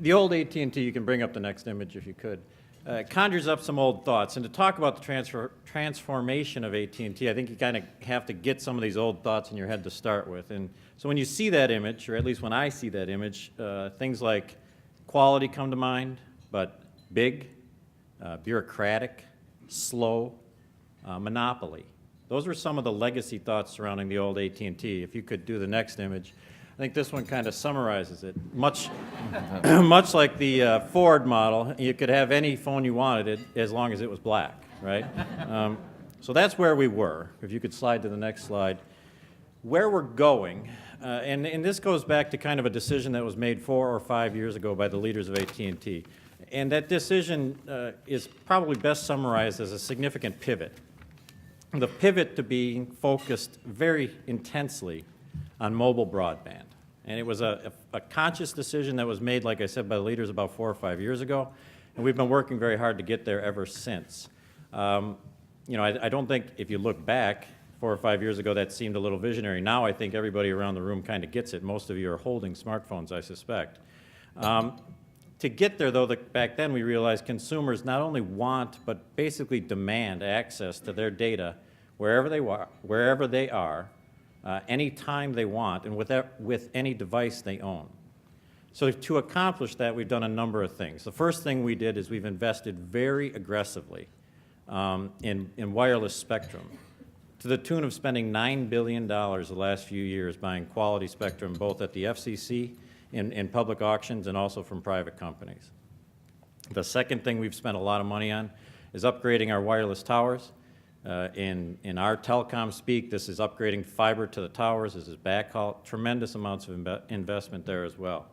the old AT&T, you can bring up the next image if you could, conjures up some old thoughts. And to talk about the transformation of AT&T, I think you kind of have to get some of these old thoughts in your head to start with. And so when you see that image, or at least when I see that image, things like quality come to mind, but big, bureaucratic, slow, monopoly. Those were some of the legacy thoughts surrounding the old AT&T. If you could do the next image. I think this one kind of summarizes it. Much like the Ford model, you could have any phone you wanted as long as it was black, right? So that's where we were. If you could slide to the next slide. Where we're going, and this goes back to kind of a decision that was made 4 or 5 years ago by the leaders of AT&T. And that decision is probably best summarized as a significant pivot. The pivot to being focused very intensely on mobile broadband. And it was a conscious decision that was made, like I said, by the leaders about 4 or 5 years ago, and we've been working very hard to get there ever since. You know, I don't think if you look back 4 or 5 years ago that seemed a little visionary. Now I think everybody around the room kind of gets it. Most of you are holding smartphones, I suspect. To get there, though, back then we realized consumers not only want, but basically demand access to their data wherever they are, anytime they want, and with any device they own. So to accomplish that, we've done a number of things. The first thing we did is we've invested very aggressively in wireless spectrum, to the tune of spending $9 billion the last few years buying quality spectrum, both at the FCC, in public auctions, and also from private companies. The second thing we've spent a lot of money on is upgrading our wireless towers. In our telecom speak, this is upgrading fiber to the towers, this is backhaul, tremendous amounts of investment there as well.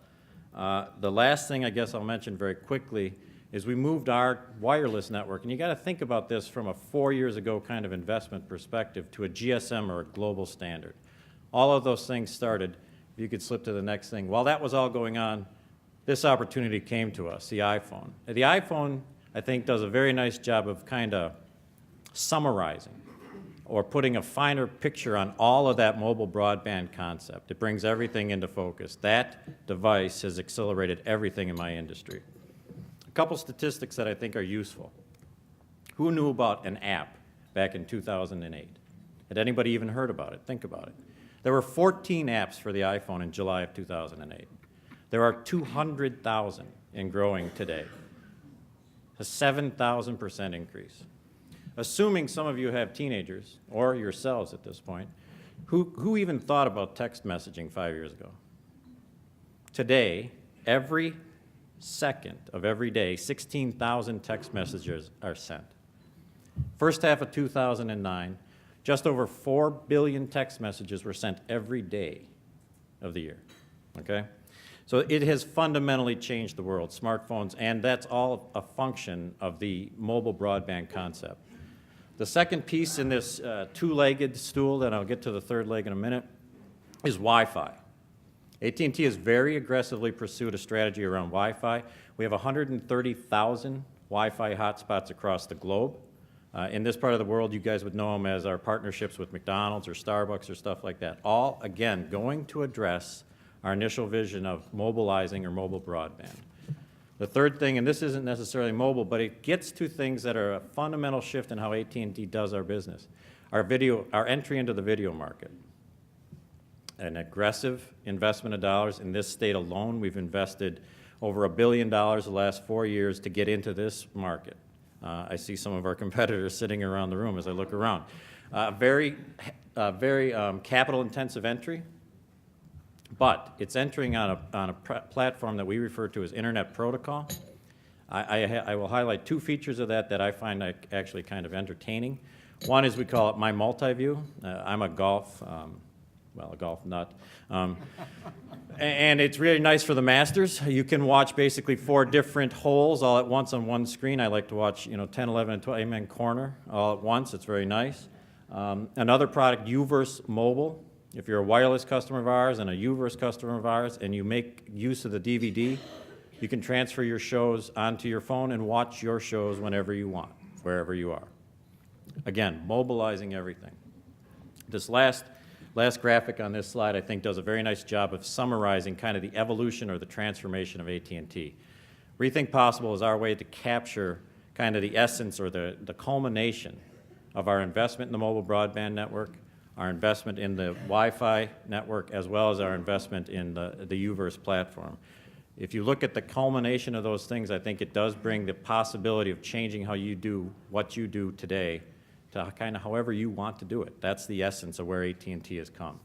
The last thing I guess I'll mention very quickly is we moved our wireless network, and you got to think about this from a 4 years ago kind of investment perspective, to a GSM or a global standard. All of those things started, if you could slip to the next thing. While that was all going on, this opportunity came to us, the iPhone. The iPhone, I think, does a very nice job of kind of summarizing or putting a finer picture on all of that mobile broadband concept. It brings everything into focus. That device has accelerated everything in my industry. A couple statistics that I think are useful. Who knew about an app back in 2008? Had anybody even heard about it? Think about it. There were 14 apps for the iPhone in July of 2008. There are 200,000 and growing today. A 7,000% increase. Assuming some of you have teenagers, or yourselves at this point, who even thought about text messaging 5 years ago? Today, every second of every day, 16,000 text messages are sent. First half of 2009, just over 4 billion text messages were sent every day of the year, okay? So it has fundamentally changed the world, smartphones, and that's all a function of the mobile broadband concept. The second piece in this two-legged stool, and I'll get to the third leg in a minute, is Wi-Fi. AT&T has very aggressively pursued a strategy around Wi-Fi. We have 130,000 Wi-Fi hotspots across the globe. In this part of the world, you guys would know them as our partnerships with McDonald's or Starbucks or stuff like that. All, again, going to address our initial vision of mobilizing or mobile broadband. The third thing, and this isn't necessarily mobile, but it gets to things that are a fundamental shift in how AT&T does our business. Our entry into the video market. An aggressive investment of dollars. In this state alone, we've invested over $1 billion the last 4 years to get into this market. I see some of our competitors sitting around the room as I look around. Very capital-intensive entry. But it's entering on a platform that we refer to as Internet Protocol. I will highlight two features of that I find actually kind of entertaining. One is we call it My Multi-View. I'm a golf nut. And it's really nice for the masters. You can watch basically 4 different holes all at once on one screen. I like to watch 10, 11, and 12, amen, corner all at once. It's very nice. Another product, Uverse Mobile. If you're a wireless customer of ours and a Uverse customer of ours and you make use of the DVD, you can transfer your shows onto your phone and watch your shows whenever you want, wherever you are. Again, mobilizing everything. This last last graphic on this slide, I think, does a very nice job of summarizing kind of the evolution or the transformation of AT&T. Rethink Possible is our way to capture kind of the essence or the culmination of our investment in the mobile broadband network, our investment in the Wi-Fi network, as well as our investment in the UVerse platform. If you look at the culmination of those things, I think it does bring the possibility of changing how you do what you do today to kind of however you want to do it. That's the essence of where AT&T has come.